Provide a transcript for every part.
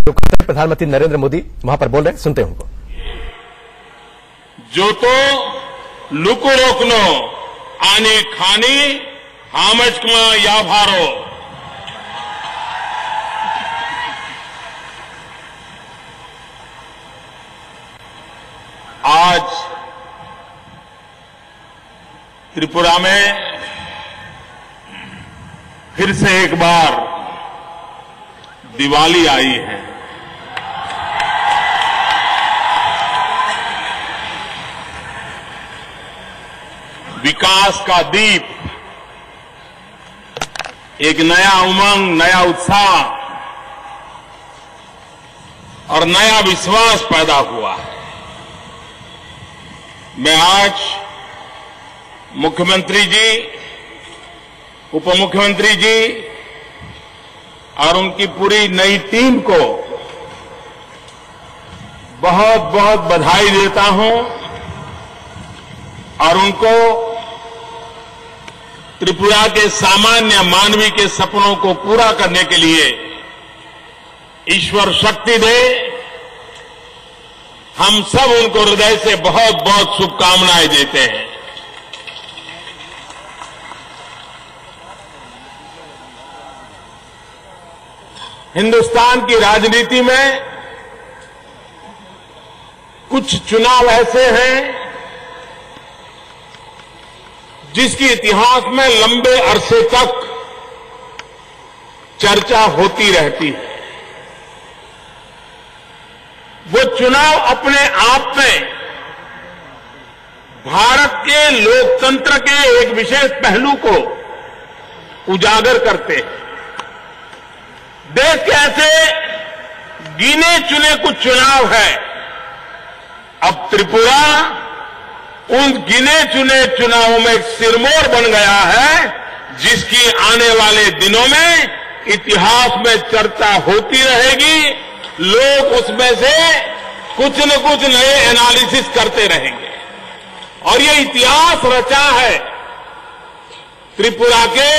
प्रधानमंत्री नरेंद्र मोदी वहां पर बोल रहे हैं, सुनते हैं उनको। जो तो लुको रोकनो आने खानी हामचकमा या भारो। आज त्रिपुरा में फिर से एक बार दिवाली आई है। विकास का दीप, एक नया उमंग, नया उत्साह और नया विश्वास पैदा हुआ है। मैं आज मुख्यमंत्री जी, उप मुख्यमंत्री जी और उनकी पूरी नई टीम को बहुत बहुत बधाई देता हूं और उनको त्रिपुरा के सामान्य मानवी के सपनों को पूरा करने के लिए ईश्वर शक्ति दे। हम सब उनको हृदय से बहुत बहुत शुभकामनाएं देते हैं। हिंदुस्तान की राजनीति में कुछ चुनाव ऐसे हैं जिसकी इतिहास में लंबे अरसे तक चर्चा होती रहती है। वो चुनाव अपने आप में भारत के लोकतंत्र के एक विशेष पहलू को उजागर करते हैं। देश के ऐसे गिने चुने कुछ चुनाव है। अब त्रिपुरा उन गिने चुने चुनावों में एक सिरमौर बन गया है, जिसकी आने वाले दिनों में इतिहास में चर्चा होती रहेगी। लोग उसमें से कुछ न कुछ नए एनालिसिस करते रहेंगे और ये इतिहास रचा है त्रिपुरा के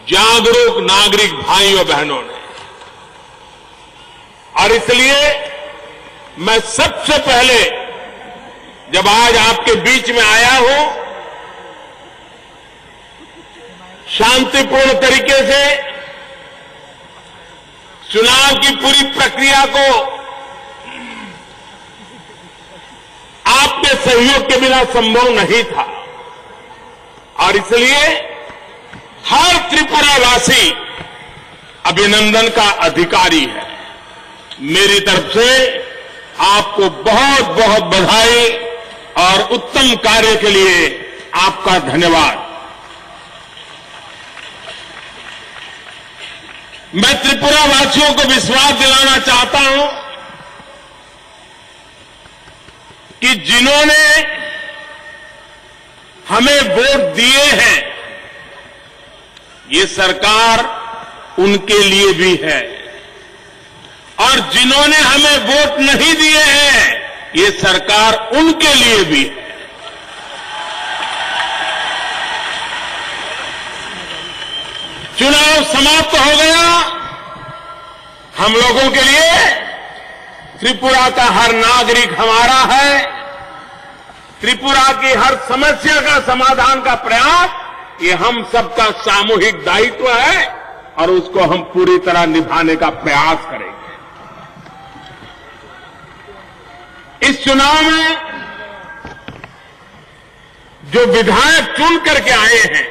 जागरूक नागरिक भाइयों बहनों ने। और इसलिए मैं सबसे पहले जब आज आपके बीच में आया हूं, शांतिपूर्ण तरीके से चुनाव की पूरी प्रक्रिया को आपके सहयोग के बिना संभव नहीं था और इसलिए हर त्रिपुरावासी अभिनंदन का अधिकारी है। मेरी तरफ से आपको बहुत बहुत बधाई और उत्तम कार्य के लिए आपका धन्यवाद। मैं त्रिपुरा वासियों को विश्वास दिलाना चाहता हूं कि जिन्होंने हमें वोट दिए हैं, ये सरकार उनके लिए भी है और जिन्होंने हमें वोट नहीं दिए हैं, ये सरकार उनके लिए भी है। चुनाव समाप्त हो गया। हम लोगों के लिए त्रिपुरा का हर नागरिक हमारा है। त्रिपुरा की हर समस्या का समाधान का प्रयास ये हम सबका सामूहिक दायित्व है और उसको हम पूरी तरह निभाने का प्रयास करेंगे। इस चुनाव में जो विधायक चुन करके आए हैं,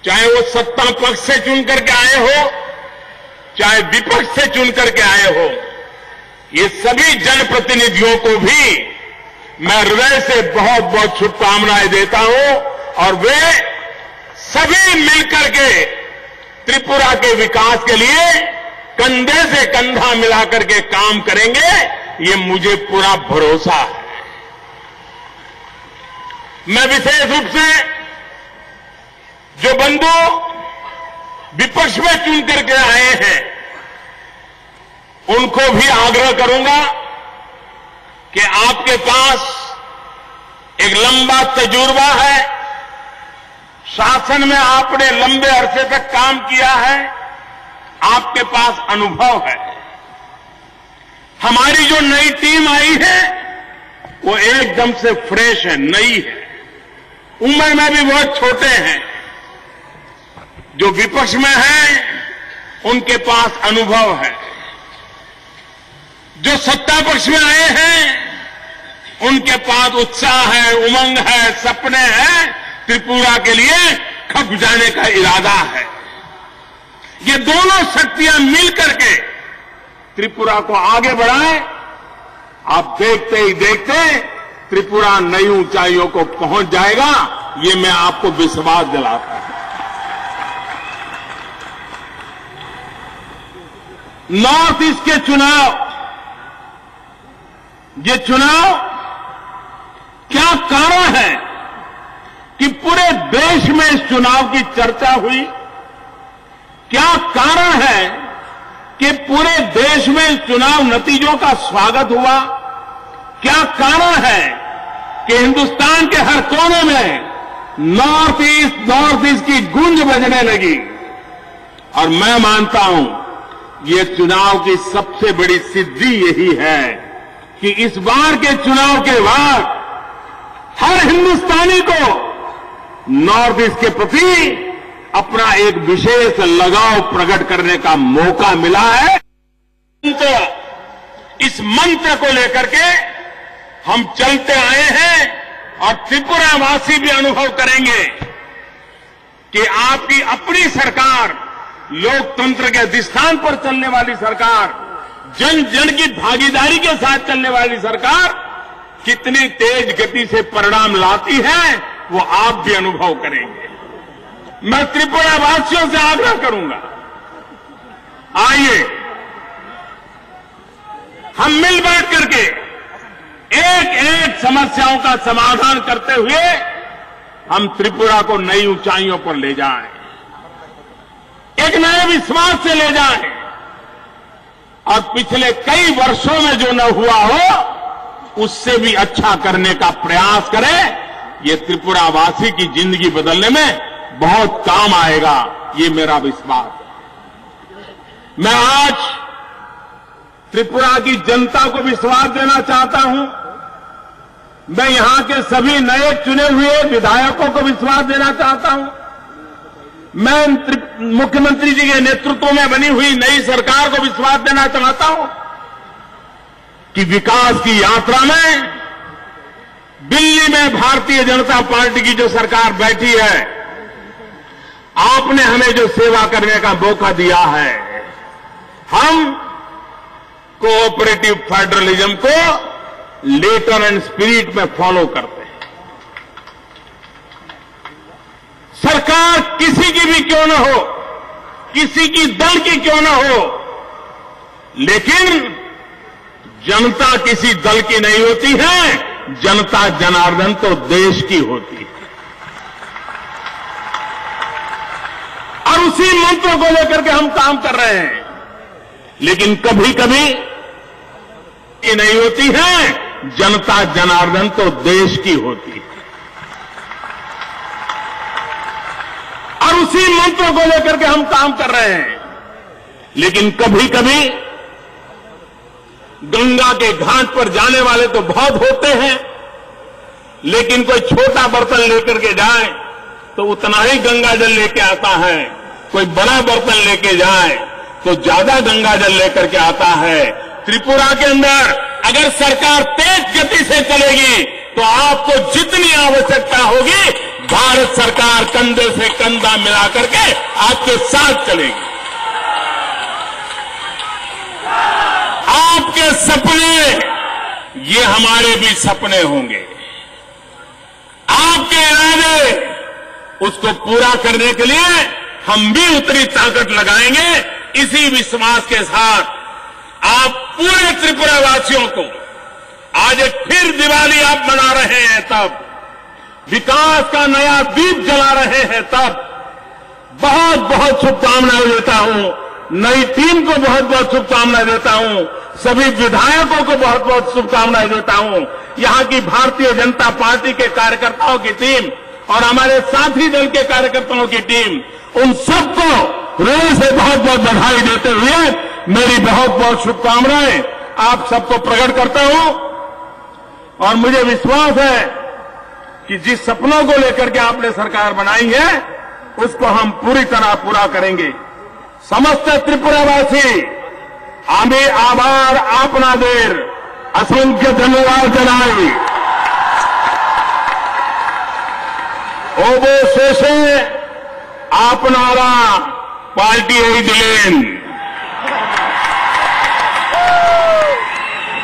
चाहे वो सत्ता पक्ष से चुन करके आए हो, चाहे विपक्ष से चुन करके आए हो, ये सभी जनप्रतिनिधियों को भी मैं हृदय से बहुत बहुत शुभकामनाएं देता हूं और वे सभी मिलकर के त्रिपुरा के विकास के लिए कंधे से कंधा मिलाकर के काम करेंगे, ये मुझे पूरा भरोसा है। मैं विशेष रूप से जो बंधु विपक्ष में चुन करके आए हैं, उनको भी आग्रह करूंगा कि आपके पास एक लंबा तजुर्बा है, शासन में आपने लंबे अरसे तक काम किया है, आपके पास अनुभव है। हमारी जो नई टीम आई है वो एकदम से फ्रेश है, नई है, उम्र में भी बहुत छोटे हैं। जो विपक्ष में हैं उनके पास अनुभव है। जो सत्ता पक्ष में आए हैं उनके पास उत्साह है, उमंग है, सपने हैं, त्रिपुरा के लिए खप जाने का इरादा है। ये दोनों शक्तियां मिलकर के त्रिपुरा को आगे बढ़ाएं। आप देखते ही देखते त्रिपुरा नई ऊंचाइयों को पहुंच जाएगा, ये मैं आपको विश्वास दिलाता हूं। नॉर्थ ईस्ट के चुनाव, ये चुनाव क्या कारण है कि पूरे देश में इस चुनाव की चर्चा हुई? क्या कारण है कि पूरे देश में इस चुनाव नतीजों का स्वागत हुआ? क्या कारण है कि हिंदुस्तान के हर कोने में नॉर्थ ईस्ट की गूंज बजने लगी? और मैं मानता हूं ये चुनाव की सबसे बड़ी सिद्धि यही है कि इस बार के चुनाव के बाद हर हिंदुस्तानी को नॉर्थ ईस्ट के प्रति अपना एक विशेष लगाव प्रकट करने का मौका मिला है। तो इस मंत्र को लेकर के हम चलते आए हैं और त्रिपुरावासी भी अनुभव करेंगे कि आपकी अपनी सरकार, लोकतंत्र के अधिष्ठान पर चलने वाली सरकार, जन जन की भागीदारी के साथ चलने वाली सरकार कितनी तेज गति से परिणाम लाती है, वो आप भी अनुभव करेंगे। मैं त्रिपुरा वासियों से आग्रह करूंगा, आइए हम मिल बैठ करके एक एक समस्याओं का समाधान करते हुए हम त्रिपुरा को नई ऊंचाइयों पर ले जाएं, एक नए विश्वास से ले जाएं और पिछले कई वर्षों में जो न हुआ हो उससे भी अच्छा करने का प्रयास करें। ये त्रिपुरावासी की जिंदगी बदलने में बहुत काम आएगा, ये मेरा विश्वास है। मैं आज त्रिपुरा की जनता को विश्वास देना चाहता हूं। मैं यहां के सभी नए चुने हुए विधायकों को विश्वास देना चाहता हूं। मैं मुख्यमंत्री जी के नेतृत्व में बनी हुई नई सरकार को विश्वास देना चाहता हूं कि विकास की यात्रा में दिल्ली में भारतीय जनता पार्टी की जो सरकार बैठी है, आपने हमें जो सेवा करने का मौका दिया है, हम कोऑपरेटिव फेडरलिज्म को लेटर एंड स्पिरिट में फॉलो करते हैं। सरकार किसी की भी क्यों न हो, किसी की दल की क्यों न हो, लेकिन जनता किसी दल की नहीं होती है, जनता जनार्दन तो देश की होती है। और उसी मंत्र को लेकर के हम काम कर रहे हैं। लेकिन कभी कभी ये नहीं होती है, जनता जनार्दन तो देश की होती है। और उसी मंत्र को लेकर के हम काम कर रहे हैं। लेकिन कभी कभी गंगा के घाट पर जाने वाले तो बहुत होते हैं, लेकिन कोई छोटा बर्तन लेकर के जाए तो उतना ही गंगा जल लेके आता है, कोई बड़ा बर्तन लेके जाए तो ज्यादा गंगा जल लेकर के आता है। त्रिपुरा के अंदर अगर सरकार तेज गति से चलेगी तो आपको जितनी आवश्यकता होगी, भारत सरकार कंधे से कंधा मिला करके आपके साथ चलेगी। आपके सपने ये हमारे भी सपने होंगे, आपके इरादे उसको पूरा करने के लिए हम भी उतनी ताकत लगाएंगे। इसी विश्वास के साथ आप पूरे त्रिपुरावासियों को आज एक फिर दिवाली आप मना रहे हैं, तब विकास का नया दीप जला रहे हैं, तब बहुत बहुत शुभकामनाएं देता हूं। नई टीम को बहुत बहुत शुभकामनाएं देता हूं। सभी विधायकों को बहुत बहुत शुभकामनाएं देता हूं। यहां की भारतीय जनता पार्टी के कार्यकर्ताओं की टीम और हमारे साथी दल के कार्यकर्ताओं की टीम उन सबको हृदय से बहुत बहुत बधाई देते हुए मेरी बहुत बहुत शुभकामनाएं आप सबको प्रकट करता हूं और मुझे विश्वास है कि जिस सपनों को लेकर के आपने सरकार बनाई है उसको हम पूरी तरह पूरा करेंगे। समस्त त्रिपुरावासी आमी आभार आपनादेर असंख्य धन्यवाद जनाई। অবশেষে আপনারা পাল্টিয়ে দিলেন।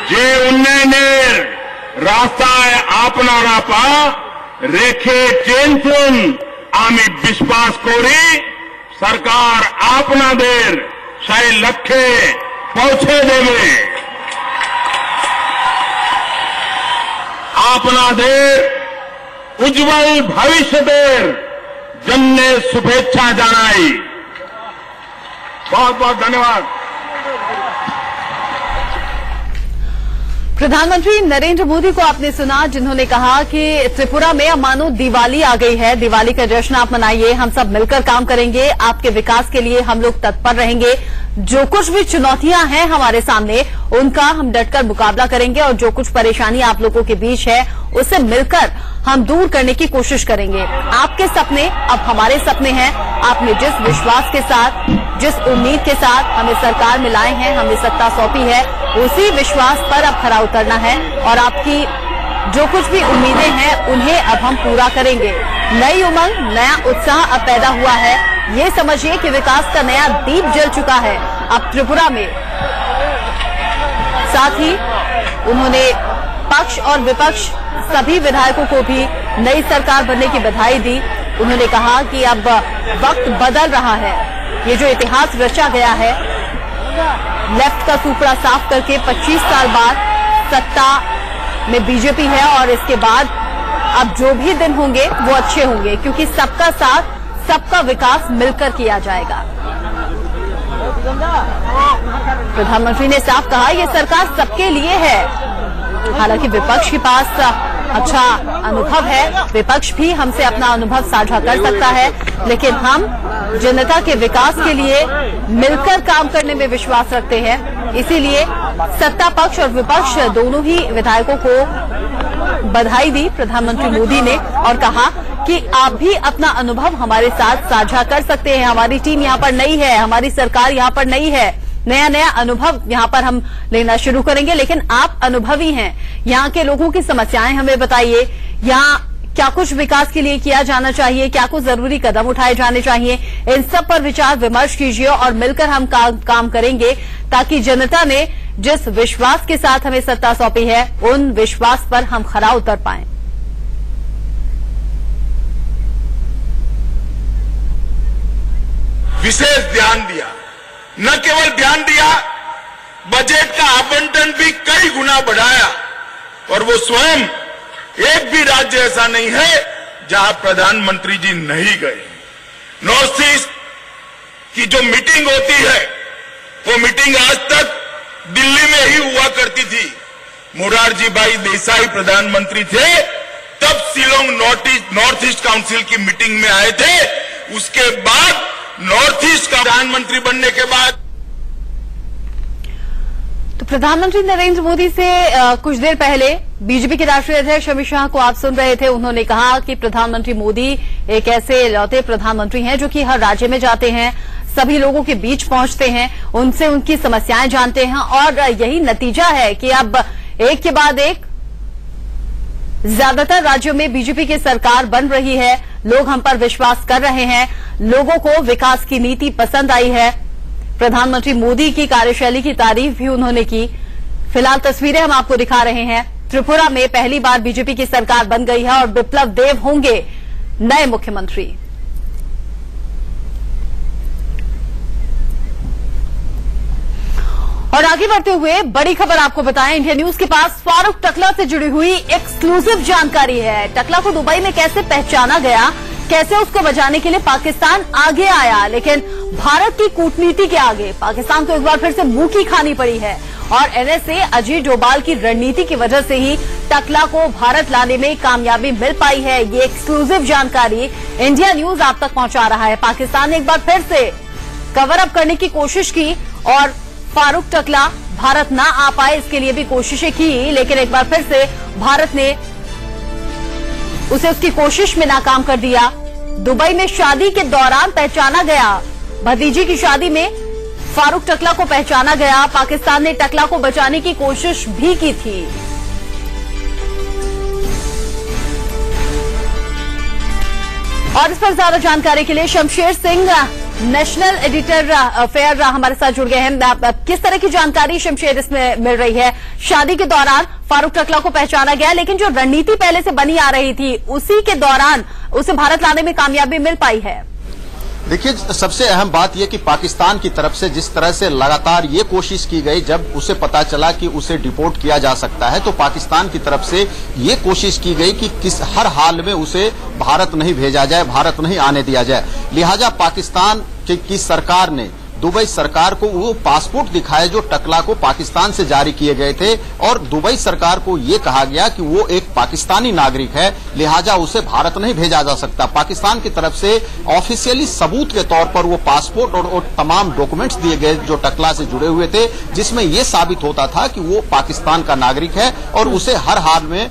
যে উন্নয়নের রাস্তায় আপনারা পা রেখে চলছেন আমি বিশ্বাস করি সরকার আপনাদের সেই লক্ষ্যে পৌঁছে দেবে। আপনাদের उज्जवल भविष्येर जन्ने शुभेच्छा जानाई। बहुत बहुत धन्यवाद। प्रधानमंत्री नरेंद्र मोदी को आपने सुना, जिन्होंने कहा कि त्रिपुरा में अब मानो दिवाली आ गई है, दिवाली का जश्न आप मनाइए, हम सब मिलकर काम करेंगे, आपके विकास के लिए हम लोग तत्पर रहेंगे, जो कुछ भी चुनौतियां हैं हमारे सामने उनका हम डटकर मुकाबला करेंगे और जो कुछ परेशानी आप लोगों के बीच है उसे मिलकर हम दूर करने की कोशिश करेंगे। आपके सपने अब हमारे सपने हैं। आपने जिस विश्वास के साथ, जिस उम्मीद के साथ हमें सरकार में लाए हैं, हमें सत्ता सौंपी है, उसी विश्वास पर अब खरा उतरना है और आपकी जो कुछ भी उम्मीदें हैं उन्हें अब हम पूरा करेंगे। नई उमंग, नया उत्साह अब पैदा हुआ है। ये समझिए कि विकास का नया दीप जल चुका है अब त्रिपुरा में। साथ ही उन्होंने पक्ष और विपक्ष सभी विधायकों को भी नई सरकार बनने की बधाई दी। उन्होंने कहा कि अब वक्त बदल रहा है। ये जो इतिहास रचा गया है, लेफ्ट का सूपड़ा साफ करके 25 साल बाद सत्ता में बीजेपी है और इसके बाद अब जो भी दिन होंगे वो अच्छे होंगे, क्योंकि सबका साथ, सबका विकास मिलकर किया जाएगा। प्रधानमंत्री ने साफ कहा ये सरकार सबके लिए है। हालांकि विपक्ष के पास अच्छा अनुभव है, विपक्ष भी हमसे अपना अनुभव साझा कर सकता है, लेकिन हम जनता के विकास के लिए मिलकर काम करने में विश्वास रखते हैं। इसीलिए सत्ता पक्ष और विपक्ष दोनों ही विधायकों को बधाई दी प्रधानमंत्री मोदी ने और कहा कि आप भी अपना अनुभव हमारे साथ साझा कर सकते हैं। हमारी टीम यहाँ पर नई है, हमारी सरकार यहाँ पर नई है, नया नया अनुभव यहाँ पर हम लेना शुरू करेंगे, लेकिन आप अनुभवी हैं। यहाँ के लोगों की समस्याएं हमें बताइए, यहाँ क्या कुछ विकास के लिए किया जाना चाहिए, क्या कुछ जरूरी कदम उठाए जाने चाहिए, इन सब पर विचार विमर्श कीजिए और मिलकर हम काम करेंगे ताकि जनता ने जिस विश्वास के साथ हमें सत्ता सौंपी है उन विश्वास पर हम खरा उतर पाएं। विशेष ध्यान दिया, न केवल ध्यान दिया, बजट का आवंटन भी कई गुना बढ़ाया और वो स्वयं एक भी राज्य ऐसा नहीं है जहां प्रधानमंत्री जी नहीं गए। नॉर्थ ईस्ट की जो मीटिंग होती है वो मीटिंग आज तक दिल्ली में ही हुआ करती थी। मोरारजी भाई देसाई प्रधानमंत्री थे तब शिलोंग नॉर्थ ईस्ट काउंसिल की मीटिंग में आए थे। उसके बाद नॉर्थ ईस्ट का प्रधानमंत्री बनने के बाद तो प्रधानमंत्री नरेंद्र मोदी से कुछ देर पहले बीजेपी के राष्ट्रीय अध्यक्ष अमित शाह को आप सुन रहे थे। उन्होंने कहा कि प्रधानमंत्री मोदी एक ऐसे लौटे प्रधानमंत्री हैं जो कि हर राज्य में जाते हैं, सभी लोगों के बीच पहुंचते हैं, उनसे उनकी समस्याएं जानते हैं और यही नतीजा है कि अब एक के बाद एक ज्यादातर राज्यों में बीजेपी की सरकार बन रही है। लोग हम पर विश्वास कर रहे हैं, लोगों को विकास की नीति पसंद आई है। प्रधानमंत्री मोदी की कार्यशैली की तारीफ भी उन्होंने की। फिलहाल तस्वीरें हम आपको दिखा रहे हैं। त्रिपुरा में पहली बार बीजेपी की सरकार बन गई है और बिप्लब देब होंगे नए मुख्यमंत्री। और आगे बढ़ते हुए बड़ी खबर आपको बताएं, इंडिया न्यूज के पास फारूक टकला से जुड़ी हुई एक्सक्लूसिव जानकारी है। टकला को दुबई में कैसे पहचाना गया, कैसे उसको बचाने के लिए पाकिस्तान आगे आया, लेकिन भारत की कूटनीति के आगे पाकिस्तान को एक बार फिर से मुंह की खानी पड़ी है और एनएसए अजीत डोभाल की रणनीति की वजह से ही टकला को भारत लाने में कामयाबी मिल पाई है। ये एक्सक्लूसिव जानकारी इंडिया न्यूज आप तक पहुंचा रहा है। पाकिस्तान ने एक बार फिर से कवर अप करने की कोशिश की और फारूक टकला भारत ना आ पाए इसके लिए भी कोशिशें की, लेकिन एक बार फिर से भारत ने उसे उसकी कोशिश में नाकाम कर दिया। दुबई में शादी के दौरान पहचाना गया, भतीजी की शादी में फारूक टकला को पहचाना गया। पाकिस्तान ने टकला को बचाने की कोशिश भी की थी। और इस पर ज्यादा जानकारी के लिए Shamsher Singh, national editor affair, हमारे साथ जुड़ गए हैं। किस तरह की जानकारी शमशेर इसमें मिल रही है? शादी के दौरान फारूक टकला को पहचाना गया, लेकिन जो रणनीति पहले से बनी आ रही थी उसी के दौरान उसे भारत लाने में कामयाबी मिल पाई है। देखिए, सबसे अहम बात यह कि पाकिस्तान की तरफ से जिस तरह से लगातार ये कोशिश की गई, जब उसे पता चला कि उसे डिपोर्ट किया जा सकता है, तो पाकिस्तान की तरफ से ये कोशिश की गई कि हर हाल में उसे भारत नहीं भेजा जाए, भारत नहीं आने दिया जाए। लिहाजा पाकिस्तान की सरकार ने दुबई सरकार को वो पासपोर्ट दिखाए जो टकला को पाकिस्तान से जारी किए गए थे, और दुबई सरकार को ये कहा गया कि वो एक पाकिस्तानी नागरिक है, लिहाजा उसे भारत नहीं भेजा जा सकता। पाकिस्तान की तरफ से ऑफिशियली सबूत के तौर पर वो पासपोर्ट और तमाम डॉक्यूमेंट्स दिए गए जो टकला से जुड़े हुए थे, जिसमें ये साबित होता था कि वो पाकिस्तान का नागरिक है और उसे हर हाल में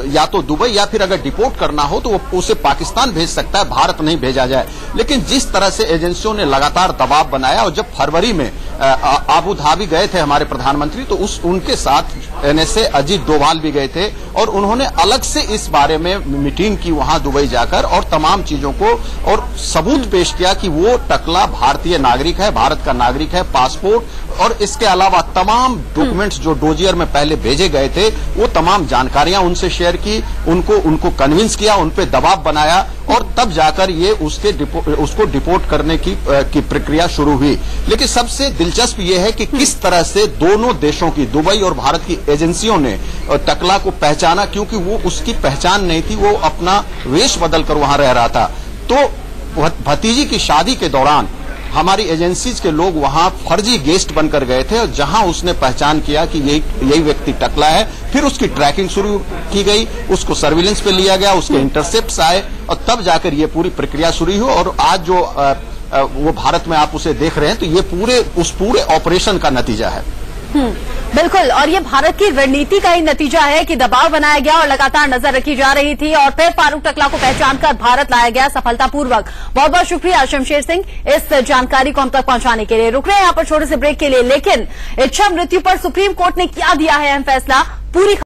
या तो दुबई या फिर अगर डिपोर्ट करना हो तो वो उसे पाकिस्तान भेज सकता है, भारत नहीं भेजा जाए। लेकिन जिस तरह से एजेंसियों ने लगातार दबाव बनाया, और जब फरवरी में आबू धाबी गए थे हमारे प्रधानमंत्री, तो उनके साथ एनएसए अजीत डोभाल भी गए थे और उन्होंने अलग से इस बारे में मीटिंग की वहां दुबई जाकर, और तमाम चीजों को और सबूत पेश किया कि वो टकला भारतीय नागरिक है, भारत का नागरिक है, पासपोर्ट और इसके अलावा तमाम डॉक्यूमेंट्स जो डोजियर में पहले भेजे गए थे वो तमाम जानकारियां उनसे शेयर की, उनको कन्विंस किया, उन पे दबाव बनाया, और तब जाकर ये उसको डिपोर्ट करने की प्रक्रिया शुरू हुई। लेकिन सबसे दिलचस्प ये है कि किस तरह से दोनों देशों की, दुबई और भारत की एजेंसियों ने टकला को पहचाना, क्योंकि वो उसकी पहचान नहीं थी, वो अपना वेश बदल कर वहां रह रहा था। तो भतीजी की शादी के दौरान हमारी एजेंसीज के लोग वहां फर्जी गेस्ट बनकर गए थे, और जहां उसने पहचान किया कि यही व्यक्ति टकला है, फिर उसकी ट्रैकिंग शुरू की गई, उसको सर्विलेंस पे लिया गया, उसके इंटरसेप्ट्स आए, और तब जाकर ये पूरी प्रक्रिया शुरू हुई। और आज जो वो भारत में आप उसे देख रहे हैं, तो ये उस पूरे ऑपरेशन का नतीजा है। बिल्कुल, और ये भारत की रणनीति का ही नतीजा है कि दबाव बनाया गया और लगातार नजर रखी जा रही थी, और फिर फारूक टकला को पहचानकर भारत लाया गया सफलतापूर्वक। बहुत बहुत शुक्रिया शमशेर सिंह इस जानकारी को हम तक पहुंचाने के लिए। रुक रहे हैं यहाँ पर छोटे से ब्रेक के लिए, लेकिन इच्छा मृत्यु पर सुप्रीम कोर्ट ने क्या दिया है अहम फैसला, पूरी